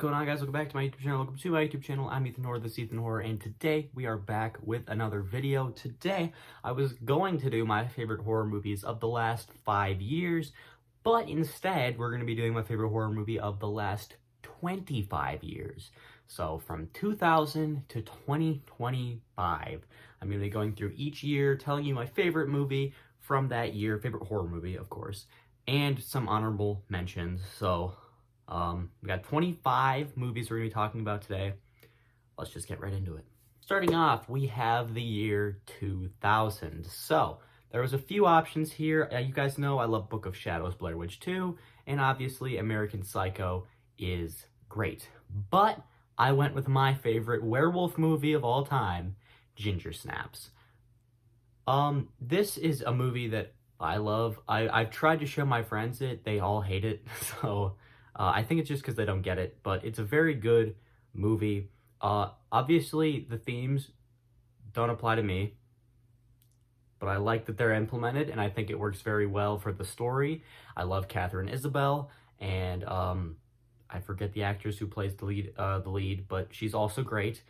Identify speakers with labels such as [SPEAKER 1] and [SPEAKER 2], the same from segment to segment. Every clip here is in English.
[SPEAKER 1] going on, guys? Welcome back to my YouTube channel. Welcome to my YouTube channel. I'm Ethan Horror, this is Ethan Horror, and today we are back with another video. Today, I was going to do my favorite horror movies of the last 5 years, but instead, we're going to be doing my favorite horror movie of the last 25 years. So, from 2000 to 2025, I'm going to be going through each year, telling you my favorite movie from that year, favorite horror movie, of course, and some honorable mentions. So, we got 25 movies we're going to be talking about today. Let's just get right into it. Starting off, we have the year 2000. So, there was a few options here. You guys know I love Book of Shadows, Blair Witch 2, and obviously American Psycho is great. But I went with my favorite werewolf movie of all time, Ginger Snaps. This is a movie that I love. I've tried to show my friends it. They all hate it, so... I think it's just because they don't get it, but it's a very good movie. Obviously, the themes don't apply to me, but I like that they're implemented, and I think it works very well for the story. I love Catherine Isabel, and I forget the actress who plays the lead, but she's also great.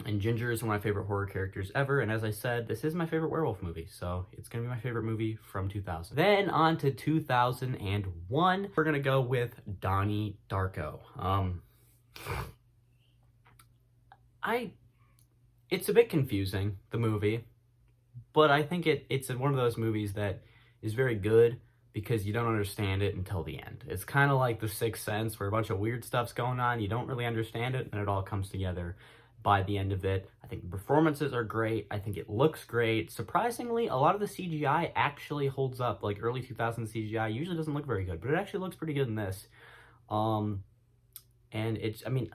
[SPEAKER 1] And Ginger is one of my favorite horror characters ever, and as I said, this is my favorite werewolf movie, so it's going to be my favorite movie from 2000. Then on to 2001, we're going to go with Donnie Darko. It's a bit confusing, the movie, but I think it's one of those movies that is very good because you don't understand it until the end. It's kind of like The Sixth Sense, where a bunch of weird stuff's going on, you don't really understand it, and it all comes together by the end of it. I think the performances are great. I think it looks great. Surprisingly, a lot of the CGI actually holds up. Like early 2000s CGI usually doesn't look very good, but it actually looks pretty good in this. And I feel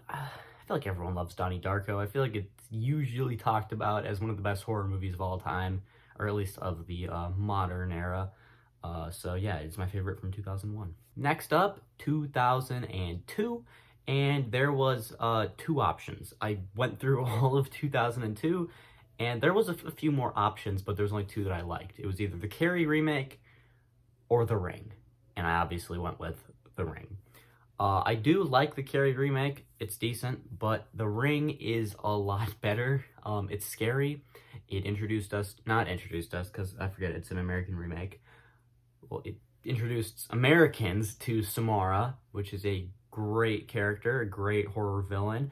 [SPEAKER 1] like everyone loves Donnie Darko. I feel like it's usually talked about as one of the best horror movies of all time, or at least of the modern era. So yeah, it's my favorite from 2001. Next up, 2002. And there was two options. I went through all of 2002, and there was a few more options, but there's only two that I liked. It was either the Carrie remake or The Ring, and I obviously went with The Ring. I do like the Carrie remake. It's decent, but The Ring is a lot better. It's scary. It not introduced us, because I forget it's an American remake. Well, it introduced Americans to Samara, which is a great character, a great horror villain.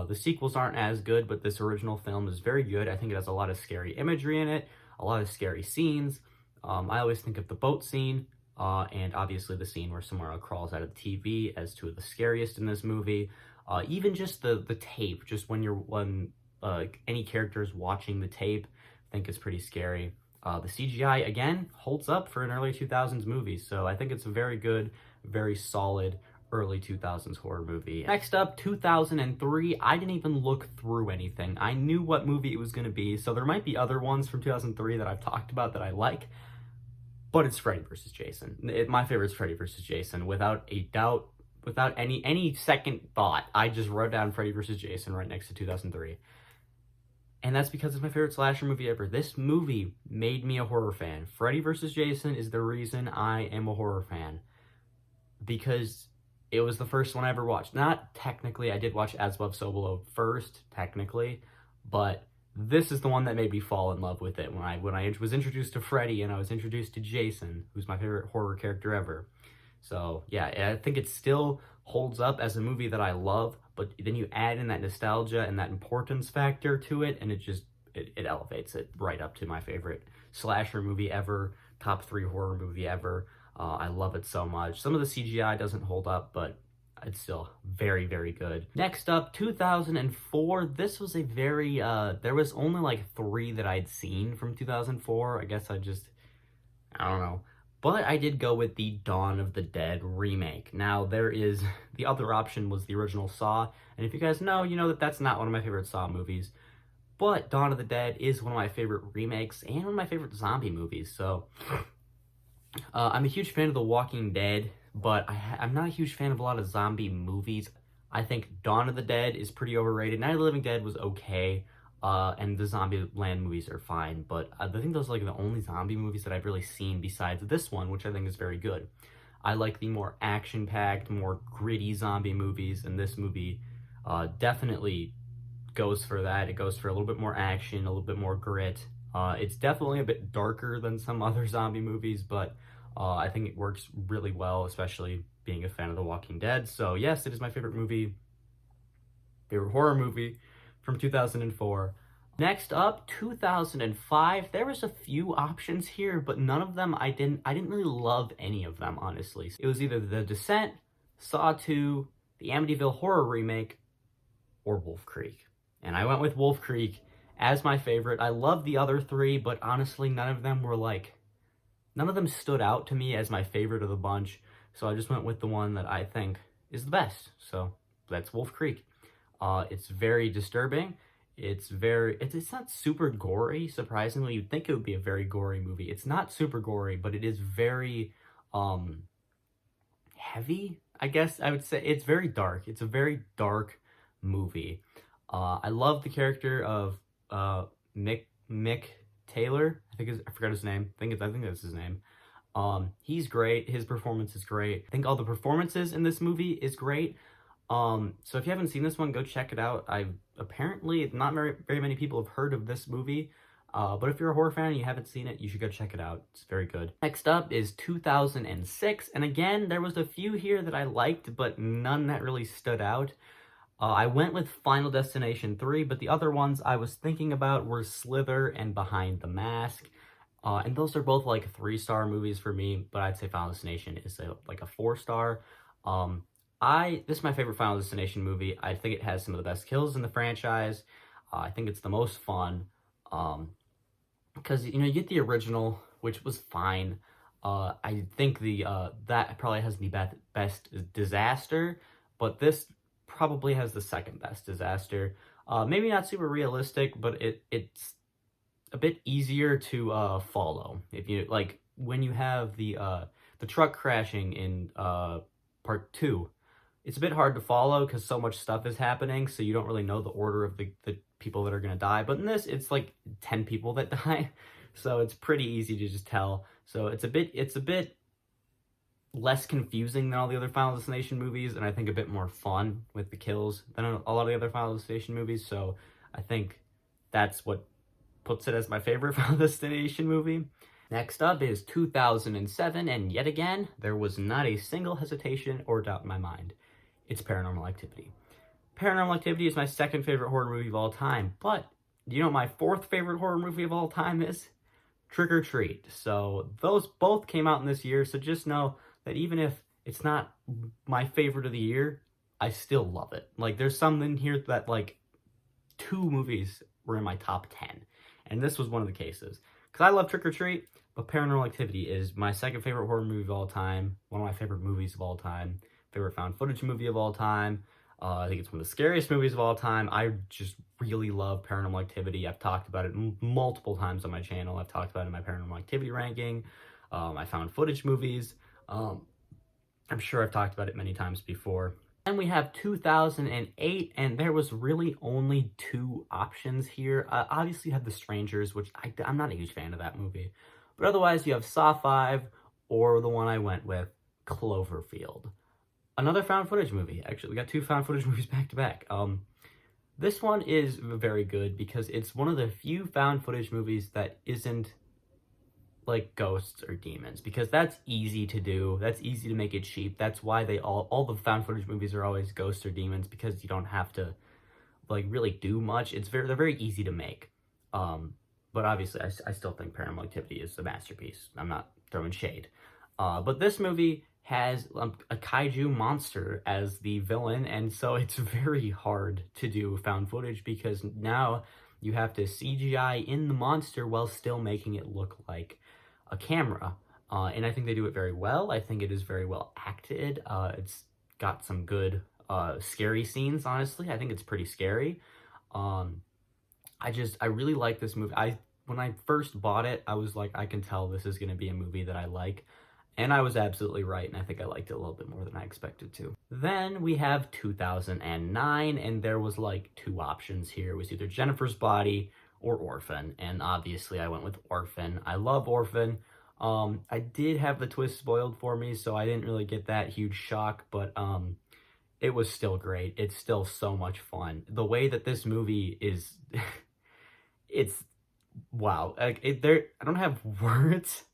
[SPEAKER 1] The sequels aren't as good, but this original film is very good. I think it has a lot of scary imagery in it, a lot of scary scenes. I always think of the boat scene, and obviously the scene where Samara crawls out of the TV as two of the scariest in this movie. Even just the tape, just when any character is watching the tape, I think it's pretty scary. The CGI, again, holds up for an early 2000s movie, so I think it's a very good, very solid early 2000s horror movie. Next up, 2003. I didn't even look through anything. I knew what movie it was going to be, so there might be other ones from 2003 that I've talked about that I like, but it's Freddy vs. Jason. My favorite is Freddy vs. Jason, without a doubt, without any second thought. I just wrote down Freddy vs. Jason right next to 2003. And that's because it's my favorite slasher movie ever. This movie made me a horror fan. Freddy vs. Jason is the reason I am a horror fan, because it was the first one I ever watched. Not technically, I did watch As Above, So Below first, technically, but this is the one that made me fall in love with it. When I was introduced to Freddy and I was introduced to Jason, who's my favorite horror character ever. So yeah, I think it still holds up as a movie that I love, but then you add in that nostalgia and that importance factor to it, and it elevates it right up to my favorite slasher movie ever, top 3 horror movie ever. I love it so much. Some of the CGI doesn't hold up, but it's still very, very good. Next up, 2004. This was a very, there was only like 3 that I'd seen from 2004. I guess I don't know. But I did go with the Dawn of the Dead remake. Now, the other option was the original Saw. And if you guys know, you know that that's not one of my favorite Saw movies. But Dawn of the Dead is one of my favorite remakes and one of my favorite zombie movies. So I'm a huge fan of The Walking Dead, but I'm not a huge fan of a lot of zombie movies. I think Dawn of the Dead is pretty overrated. Night of the Living Dead was okay, and the Zombieland movies are fine, but I think those are like the only zombie movies that I've really seen besides this one, which I think is very good. I like the more action-packed, more gritty zombie movies, and this movie definitely goes for that. It goes for a little bit more action, a little bit more grit. It's definitely a bit darker than some other zombie movies, but I think it works really well, especially being a fan of The Walking Dead. So yes, it is my favorite movie, favorite horror movie from 2004. Next up, 2005. There was a few options here, but none of them I didn't really love any of them, honestly. It was either The Descent, Saw 2, the Amityville Horror remake, or Wolf Creek. And I went with Wolf Creek as my favorite. I love the other three, but honestly, none of them stood out to me as my favorite of the bunch. So I just went with the one that I think is the best. So that's Wolf Creek. It's very disturbing. It's not super gory, surprisingly. You'd think it would be a very gory movie. It's not super gory, but it is very heavy, I guess I would say. It's very dark. It's a very dark movie. I love the character of Mick Taylor. I forgot his name. I think that's his name. He's great. His performance is great. I think all the performances in this movie is great. So if you haven't seen this one, go check it out. Apparently not very many people have heard of this movie. But if you're a horror fan and you haven't seen it, you should go check it out. It's very good. Next up is 2006. And again, there was a few here that I liked, but none that really stood out. I went with Final Destination 3, but the other ones I was thinking about were Slither and Behind the Mask. And those are both like 3-star movies for me, but I'd say Final Destination is like a 4-star. This is my favorite Final Destination movie. I think it has some of the best kills in the franchise. I think it's the most fun. Because, you get the original, which was fine. I think that probably has the best disaster, but this probably has the second best disaster. Maybe not super realistic, but it's a bit easier to follow. If you like when you have the truck crashing in part 2, it's a bit hard to follow because so much stuff is happening, so you don't really know the order of the people that are gonna die. But in this, it's like 10 people that die, so it's pretty easy to just tell. So it's a bit less confusing than all the other Final Destination movies, and I think a bit more fun with the kills than a lot of the other Final Destination movies. So I think that's what puts it as my favorite Final Destination movie. Next up is 2007, and yet again, there was not a single hesitation or doubt in my mind. It's Paranormal Activity. Paranormal Activity is my second favorite horror movie of all time, but you know what my fourth favorite horror movie of all time is? Trick or Treat. So those both came out in this year, so just know that even if it's not my favorite of the year, I still love it. Like, there's some in here that, like, 2 movies were in my top 10, and this was one of the cases. Because I love Trick or Treat, but Paranormal Activity is my second favorite horror movie of all time, one of my favorite movies of all time, favorite found footage movie of all time. I think it's one of the scariest movies of all time. I just really love Paranormal Activity. I've talked about it multiple times on my channel. I've talked about it in my Paranormal Activity ranking, my found footage movies. I'm sure I've talked about it many times before. Then we have 2008, and there was really only 2 options here. Obviously, you have The Strangers, which I'm not a huge fan of that movie. But otherwise, you have Saw 5, or the one I went with, Cloverfield. Another found footage movie. Actually, we got 2 found footage movies back to back. This one is very good because it's one of the few found footage movies that isn't like ghosts or demons, because that's easy to do. That's easy to make it cheap. That's why all the found footage movies are always ghosts or demons, because you don't have to like really do much. They're very easy to make. But obviously I still think Paranormal Activity is a masterpiece. I'm not throwing shade. But this movie has a kaiju monster as the villain, and so it's very hard to do found footage because now you have to CGI in the monster while still making it look like a camera. And I think they do it very well. I think it is very well acted. It's got some good scary scenes, honestly. I think it's pretty scary. I really like this movie. When I first bought it, I was like, I can tell this is going to be a movie that I like. And I was absolutely right, and I think I liked it a little bit more than I expected to. Then we have 2009, and there was like 2 options here. It was either Jennifer's Body or Orphan, and obviously I went with Orphan. I love Orphan. I did have the twist spoiled for me, so I didn't really get that huge shock, but it was still great. It's still so much fun. The way that this movie is, it's wow. Like I don't have words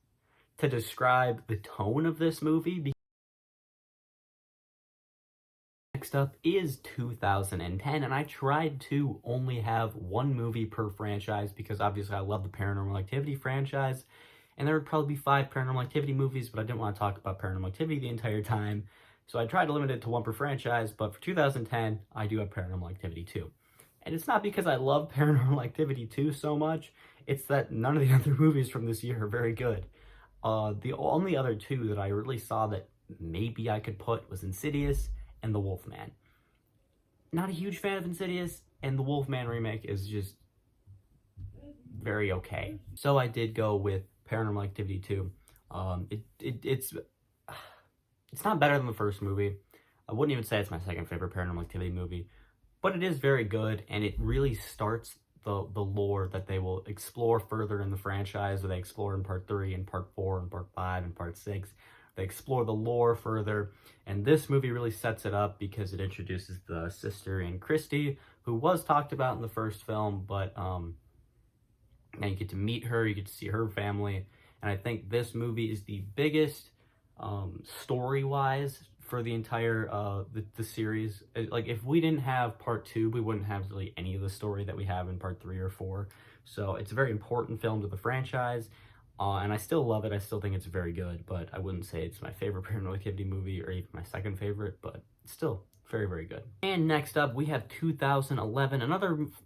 [SPEAKER 1] to describe the tone of this movie. Next up is 2010, and I tried to only have one movie per franchise because obviously I love the Paranormal Activity franchise, and there would probably be 5 Paranormal Activity movies, but I didn't want to talk about Paranormal Activity the entire time, so I tried to limit it to one per franchise, but for 2010, I do have Paranormal Activity 2. And it's not because I love Paranormal Activity 2 so much, it's that none of the other movies from this year are very good. The only other two that I really saw that maybe I could put was Insidious and The Wolfman. Not a huge fan of Insidious, and the Wolfman remake is just very okay. So I did go with Paranormal Activity 2. It's not better than the first movie. I wouldn't even say it's my second favorite Paranormal Activity movie, but it is very good, and it really starts the lore that they will explore further in the franchise, or they explore in part 3 and part 4 and part 5 and part 6. They explore the lore further, and this movie really sets it up because it introduces the sister in Christy, who was talked about in the first film, but now you get to meet her, you get to see her family, and I think this movie is the biggest story-wise for the entire the series. Like, if we didn't have part 2, we wouldn't have really any of the story that we have in part 3 or 4. So it's a very important film to the franchise, and I still love it. I still think it's very good, but I wouldn't say it's my favorite Paranormal Activity movie or even my second favorite, but it's still very, very good. And next up, we have 2011,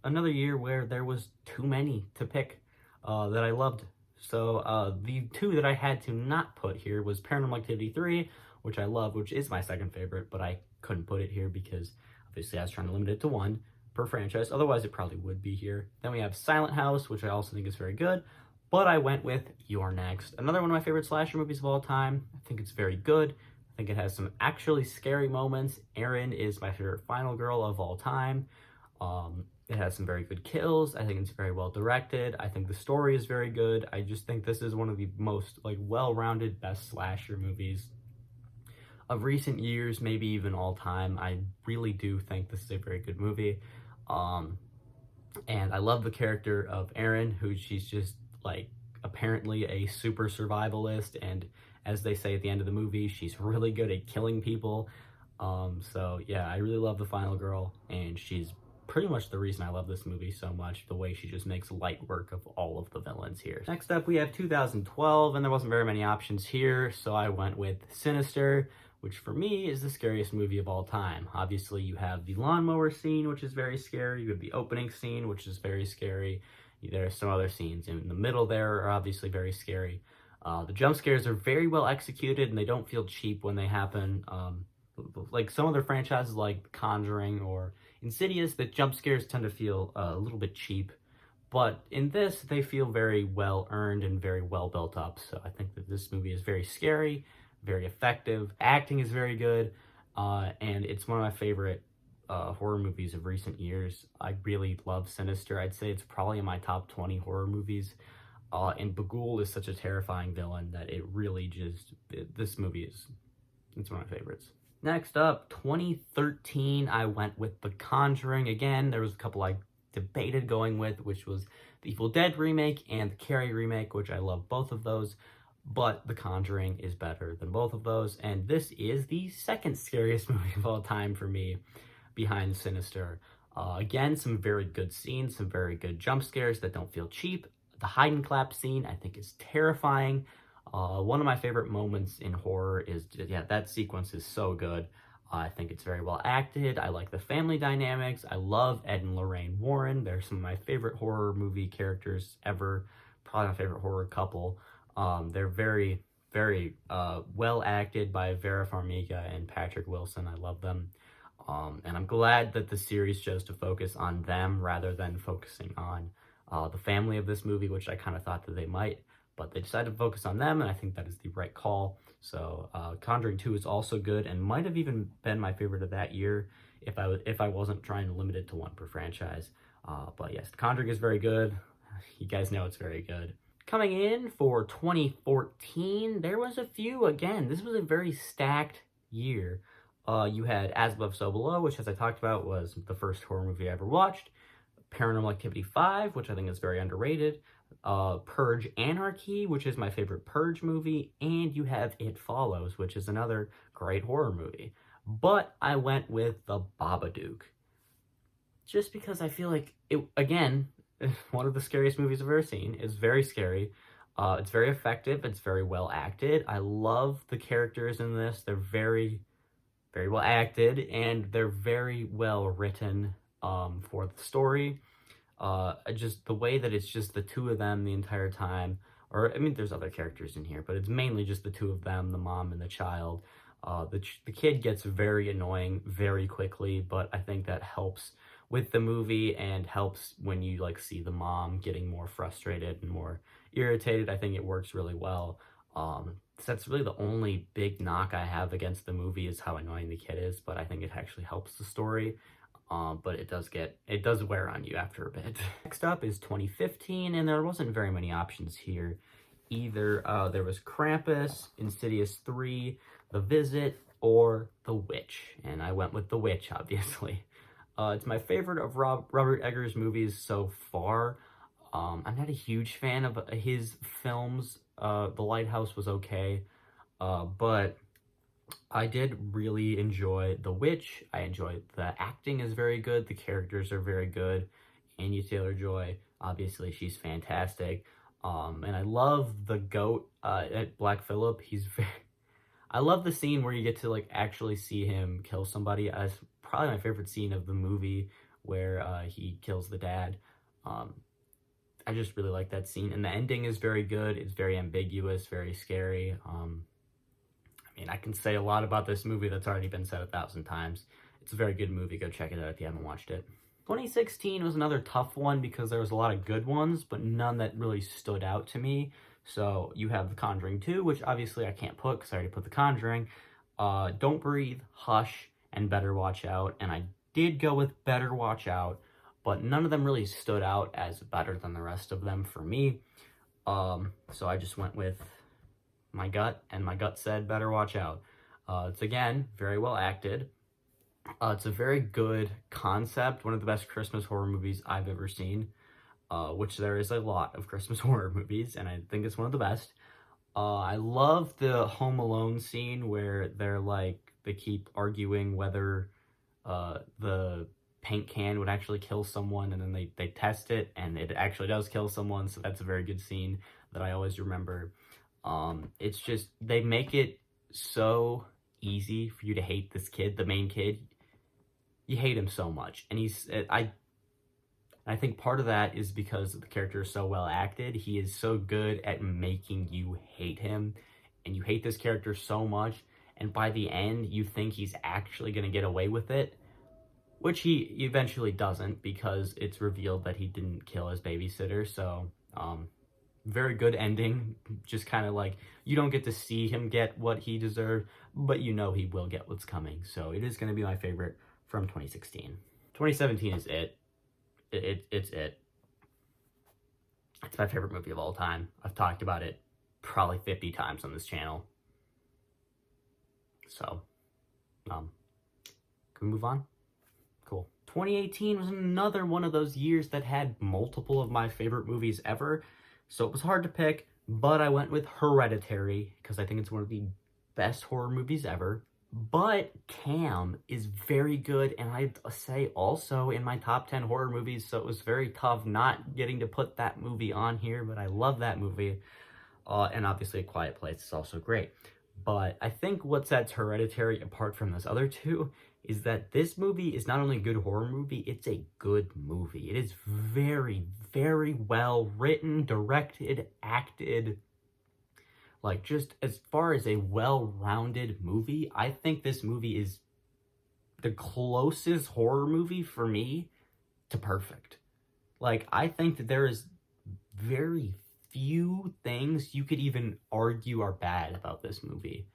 [SPEAKER 1] another year where there was too many to pick that I loved. So the two that I had to not put here was Paranormal Activity 3, which I love, which is my second favorite, but I couldn't put it here because obviously I was trying to limit it to one per franchise. Otherwise, it probably would be here. Then we have Silent House, which I also think is very good, but I went with You're Next. Another one of my favorite slasher movies of all time. I think it's very good. I think it has some actually scary moments. Erin is my favorite final girl of all time. It has some very good kills. I think it's very well directed. I think the story is very good. I just think this is one of the most well-rounded best slasher movies of recent years, maybe even all time. I really do think this is a very good movie. And I love the character of Erin, who she's just apparently a super survivalist, and as they say at the end of the movie, she's really good at killing people. So yeah, I really love the final girl, and she's pretty much the reason I love this movie so much, the way she just makes light work of all of the villains here. Next up, we have 2012, and there wasn't very many options here, so I went with Sinister, which for me is the scariest movie of all time. Obviously, you have the lawnmower scene, which is very scary. You have the opening scene, which is very scary. There are some other scenes in the middle there are obviously very scary. The jump scares are very well executed, and they don't feel cheap when they happen. Like some other franchises like Conjuring or Insidious, the jump scares tend to feel a little bit cheap, but in this, they feel very well earned and very well built up. So I think that this movie is very scary, very effective. Acting is very good, and it's one of my favorite horror movies of recent years. I really love Sinister. I'd say it's probably in my top 20 horror movies. And Bagul is such a terrifying villain that it really just, this movie is, it's one of my favorites. Next up, 2013, I went with The Conjuring. Again, there was a couple I debated going with, which was the Evil Dead remake and the Carrie remake, which I love both of those, but The Conjuring is better than both of those, and this is the second scariest movie of all time for me, behind Sinister. Again, some very good scenes, some very good jump scares that don't feel cheap. The hide and clap scene, I think, is terrifying. One of my favorite moments in horror is, yeah, that sequence is so good. I think it's very well acted. I like the family dynamics. I love Ed and Lorraine Warren. They're some of my favorite horror movie characters ever. Probably my favorite horror couple. They're very, very well acted by Vera Farmiga and Patrick Wilson. I love them. And I'm glad that the series chose to focus on them rather than focusing on the family of this movie, which I kind of thought that they might. But they decided to focus on them, and I think that is the right call. So Conjuring 2 is also good, and might have even been my favorite of that year if I wasn't trying to limit it to one per franchise. But yes, Conjuring is very good. You guys know it's very good. Coming in for 2014, there was a few. Again, this was a very stacked year. You had As Above, So Below, which, as I talked about, was the first horror movie I ever watched. Paranormal Activity 5, which I think is very underrated. Purge Anarchy, which is my favorite Purge movie. And you have It Follows, which is another great horror movie. But I went with The Babadook. Just because I feel like it, again, one of the scariest movies I've ever seen. It's very scary. It's very effective. It's very well acted. I love the characters in this. They're very, very well acted, and they're very well written for the story. Just the way that it's just the two of them the entire time. Or, I mean, there's other characters in here, but it's mainly just the two of them, the mom and the child. The kid gets very annoying very quickly, but I think that helps with the movie and helps when you like see the mom getting more frustrated and more irritated. I think it works really well. So that's really the only big knock I have against the movie is how annoying the kid is, but I think it actually helps the story. But it does wear on you after a bit. Next up is 2015, and there wasn't very many options here either. There was Krampus, Insidious 3, The Visit, or The Witch, and I went with The Witch, obviously. It's my favorite of Robert Eggers' movies so far. I'm not a huge fan of his films. The Lighthouse was okay, but I did really enjoy The Witch. I enjoyed the acting is very good. The characters are very good. Anya Taylor-Joy, obviously, she's fantastic. And I love the goat, Black Phillip. I love the scene where you get to like actually see him kill somebody. As probably my favorite scene of the movie where he kills the dad. I just really like that scene, and the ending is very good. It's very ambiguous, very scary. I mean, I can say a lot about this movie that's already been said 1,000 times. It's a very good movie. Go check it out if you haven't watched it. 2016 was another tough one because there was a lot of good ones, but none that really stood out to me. So you have The Conjuring 2, which obviously I can't put because I already put The Conjuring. Don't Breathe, Hush, and Better Watch Out. And I did go with Better Watch Out, but none of them really stood out as better than the rest of them for me. So I just went with my gut, and my gut said Better Watch Out. It's, again, very well acted. It's a very good concept, one of the best Christmas horror movies I've ever seen, which there is a lot of Christmas horror movies, and I think it's one of the best. I love the Home Alone scene where they keep arguing whether the paint can would actually kill someone, and then they test it, and it actually does kill someone, so that's a very good scene that I always remember. It's just, they make it so easy for you to hate this kid, the main kid. You hate him so much, and I think part of that is because the character is so well acted. He is so good at making you hate him, and you hate this character so much, and by the end, you think he's actually going to get away with it, which he eventually doesn't, because it's revealed that he didn't kill his babysitter. So, very good ending. Just kind of like, you don't get to see him get what he deserved, but you know he will get what's coming. So it is going to be my favorite from 2016. 2017 is it. It's it. It's my favorite movie of all time. I've talked about it probably 50 times on this channel. So, can we move on? Cool. 2018 was another one of those years that had multiple of my favorite movies ever. So it was hard to pick, but I went with Hereditary because I think it's one of the best horror movies ever. But Cam is very good, and I'd say also in my top 10 horror movies, so it was very tough not getting to put that movie on here, but I love that movie. And obviously A Quiet Place is also great. But I think what sets Hereditary apart from those other two is that this movie is not only a good horror movie, it's a good movie. It is very, very well written, directed, acted. Like, just as far as a well-rounded movie, I think this movie is the closest horror movie for me to perfect. Like, I think that there is very few things you could even argue are bad about this movie.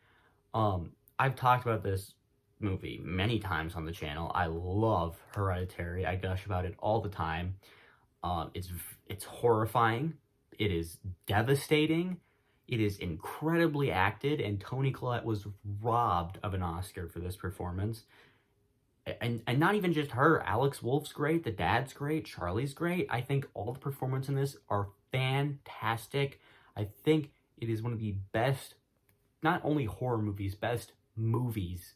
[SPEAKER 1] I've talked about this movie many times on the channel. I love Hereditary. I gush about it all the time. It's horrifying. It is devastating. It is incredibly acted, and Toni Collette was robbed of an Oscar for this performance. And not even just her. Alex Wolff's great. The dad's great. Charlie's great. I think all the performances in this are fantastic. I think it is one of the best, not only horror movies, best movies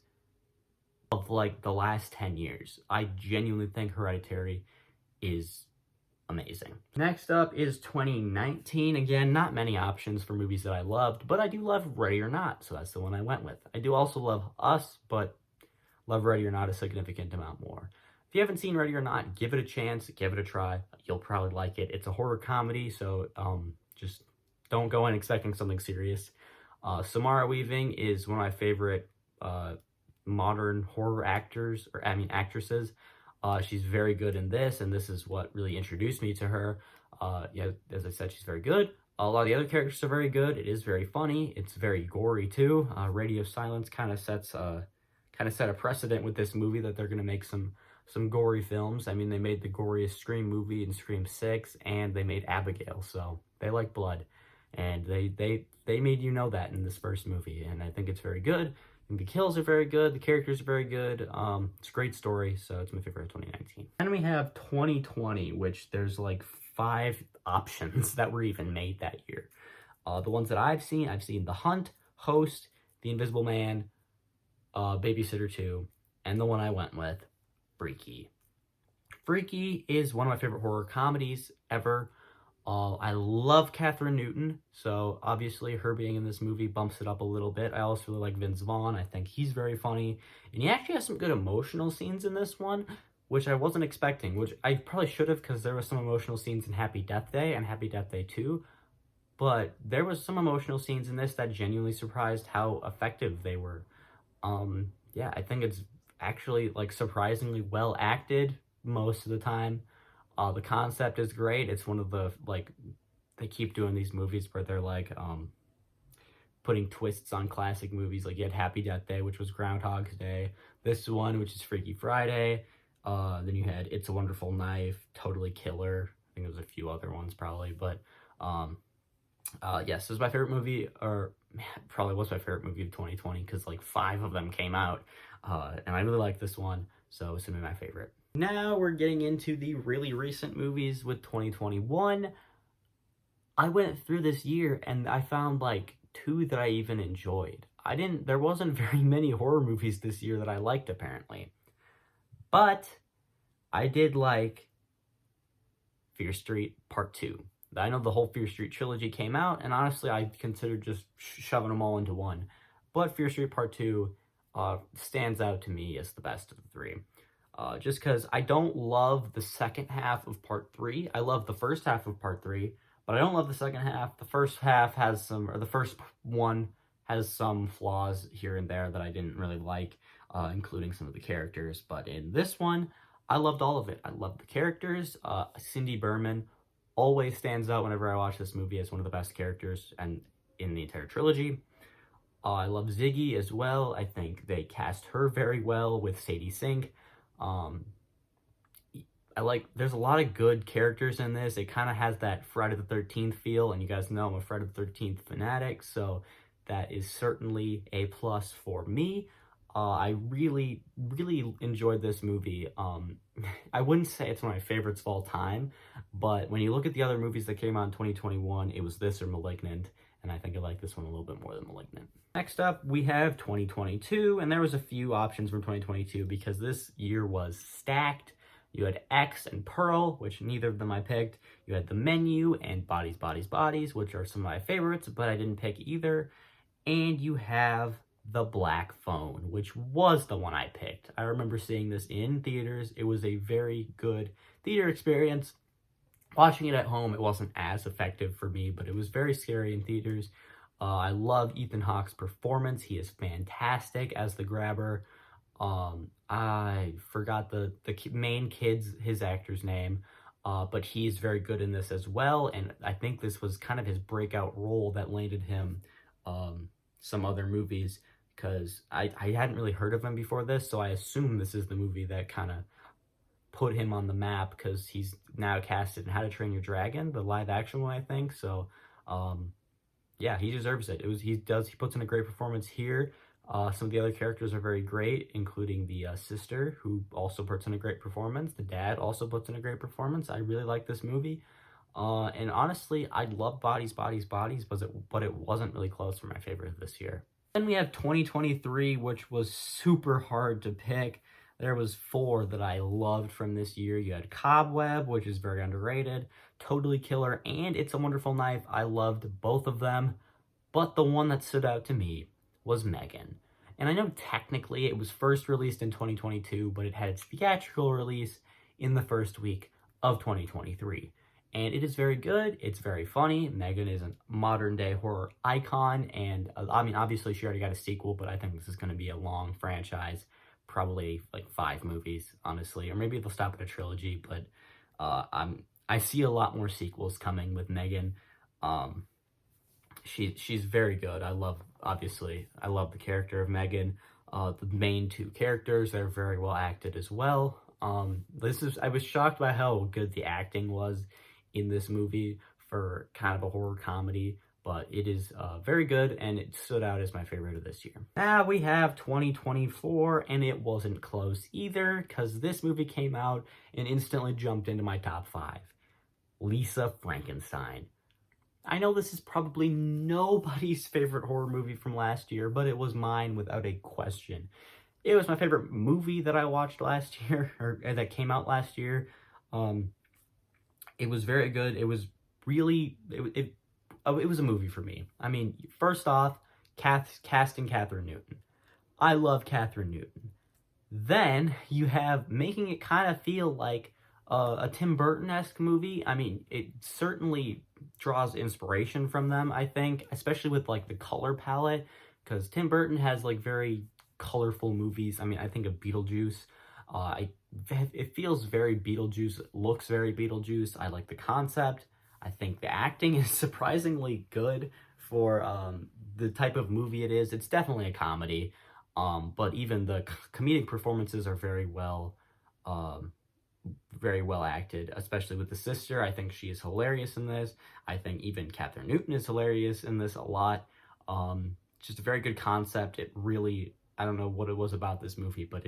[SPEAKER 1] of like the last 10 years. I genuinely think Hereditary is amazing. Next up is 2019. Again, not many options for movies that I loved, but I do love Ready or Not, so that's the one I went with. I do also love Us, but love Ready or Not a significant amount more. If you haven't seen Ready or Not, give it a chance, give it a try. You'll probably like it. It's a horror comedy, so just don't go in expecting something serious. Samara Weaving is one of my favorite modern horror actresses. She's very good in this, and this is what really introduced me to her. Yeah, as I said, she's very good. A lot of the other characters are very good. It is very funny. It's very gory too. Radio Silence kind of set a precedent with this movie that they're gonna make some gory films. I mean, they made the goriest Scream movie in Scream 6, and they made Abigail, so they like blood, and they made you know that in this first movie, and I think it's very good. And the kills are very good. The characters are very good. It's a great story, so it's my favorite of 2019. Then we have 2020, which there's like 5 options that were even made that year. The ones that I've seen The Hunt, Host, The Invisible Man, Babysitter 2, and the one I went with, Freaky. Freaky is one of my favorite horror comedies ever. I love Catherine Newton, so obviously her being in this movie bumps it up a little bit. I also really like Vince Vaughn. I think he's very funny, and he actually has some good emotional scenes in this one, which I wasn't expecting, which I probably should have, because there was some emotional scenes in Happy Death Day and Happy Death Day 2, but there was some emotional scenes in this that genuinely surprised how effective they were. Yeah, I think it's actually like surprisingly well acted most of the time. The concept is great. It's one of the, like, they keep doing these movies where they're like putting twists on classic movies. Like you had Happy Death Day, which was Groundhog's Day. This one, which is Freaky Friday. Then you had It's a Wonderful Knife, Totally Killer. I think there was a few other ones probably, but yes, this is my favorite movie, or probably was my favorite movie of 2020, because like 5 of them came out, and I really like this one, so it's gonna be my favorite. Now we're getting into the really recent movies with 2021. I went through this year and I found like 2 that I even enjoyed. There wasn't very many horror movies this year that I liked, apparently. But I did like Fear Street Part 2. I know the whole Fear Street trilogy came out, and honestly I considered just shoving them all into one. But Fear Street Part 2 stands out to me as the best of the 3. Just because I don't love the second half of Part 3. I love the first half of Part 3, but I don't love the second half. The first one has some flaws here and there that I didn't really like, including some of the characters. But in this one, I loved all of it. I loved the characters. Cindy Berman always stands out whenever I watch this movie as one of the best characters and in the entire trilogy. I love Ziggy as well. I think they cast her very well with Sadie Sink. There's a lot of good characters in this. It kind of has that Friday the 13th feel, and you guys know I'm a Friday the 13th fanatic, so that is certainly a plus for me. I really, really enjoyed this movie. I wouldn't say it's one of my favorites of all time, but when you look at the other movies that came out in 2021, it was this or Malignant, and I think I like this one a little bit more than Malignant. Next up, we have 2022, and there was a few options from 2022 because this year was stacked. You had X and Pearl, which neither of them I picked. You had The Menu and Bodies, Bodies, Bodies, which are some of my favorites, but I didn't pick either. And you have The Black Phone, which was the one I picked. I remember seeing this in theaters. It was a very good theater experience. Watching it at home, it wasn't as effective for me, but it was very scary in theaters. I love Ethan Hawke's performance. He is fantastic as the grabber. I forgot the main his actor's name, but he's very good in this as well, and I think this was kind of his breakout role that landed him some other movies, because I hadn't really heard of him before this, so I assume this is the movie that kind of put him on the map because he's now casted in How to Train Your Dragon, the live action one, I think. So, yeah, he deserves it. He puts in a great performance here. Some of the other characters are very great, including the sister, who also puts in a great performance. The dad also puts in a great performance. I really like this movie. And honestly, I love Bodies, Bodies, Bodies, but it wasn't really close for my favorite this year. Then we have 2023, which was super hard to pick. There was 4 that I loved from this year. You had Cobweb, which is very underrated, Totally Killer, and It's a Wonderful Knife. I loved both of them, but the one that stood out to me was Megan. And I know technically it was first released in 2022, but it had its theatrical release in the first week of 2023. And it is very good. It's very funny. Megan is a modern day horror icon. And I mean, obviously she already got a sequel, but I think this is going to be a long franchise. Probably like 5 movies, honestly. Or maybe they'll stop at a trilogy, but I see a lot more sequels coming with Megan. She's very good. I love the character of Megan. The main 2 characters, they're very well acted as well. I was shocked by how good the acting was in this movie for kind of a horror comedy, but it is very good, and it stood out as my favorite of this year. Now we have 2024, and it wasn't close either, because this movie came out and instantly jumped into my top 5. Lisa Frankenstein. I know this is probably nobody's favorite horror movie from last year, but it was mine without a question. It was my favorite movie that I watched last year, or that came out last year. It was very good. It was really, it was a movie for me. I mean, first off, casting Catherine Newton. I love Catherine Newton. Then you have making it kind of feel like a Tim Burton-esque movie. I mean, it certainly draws inspiration from them, I think, especially with like the color palette, because Tim Burton has like very colorful movies. I mean, I think of Beetlejuice. It feels very Beetlejuice, it looks very Beetlejuice. I like the concept. I think the acting is surprisingly good for the type of movie it is. It's definitely a comedy, but even the comedic performances are very well acted, especially with the sister. I think she is hilarious in this. I think even Catherine Newton is hilarious in this a lot. Just a very good concept. It really, I don't know what it was about this movie, but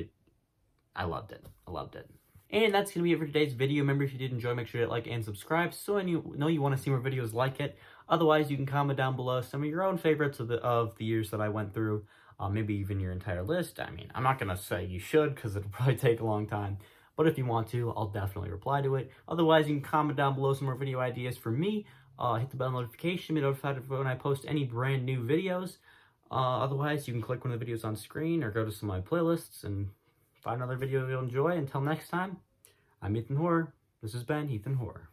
[SPEAKER 1] I loved it. I loved it. And that's going to be it for today's video. Remember, if you did enjoy, make sure to like and subscribe so I know you want to see more videos like it. Otherwise, you can comment down below some of your own favorites of the years that I went through. Maybe even your entire list. I mean, I'm not going to say you should because it'll probably take a long time. But if you want to, I'll definitely reply to it. Otherwise, you can comment down below some more video ideas for me. Hit the bell notification, be notified when I post any brand new videos. Otherwise, you can click one of the videos on screen or go to some of my playlists and find another video you'll enjoy. Until next time, I'm Ethan Horror. This has been Ethan Horror.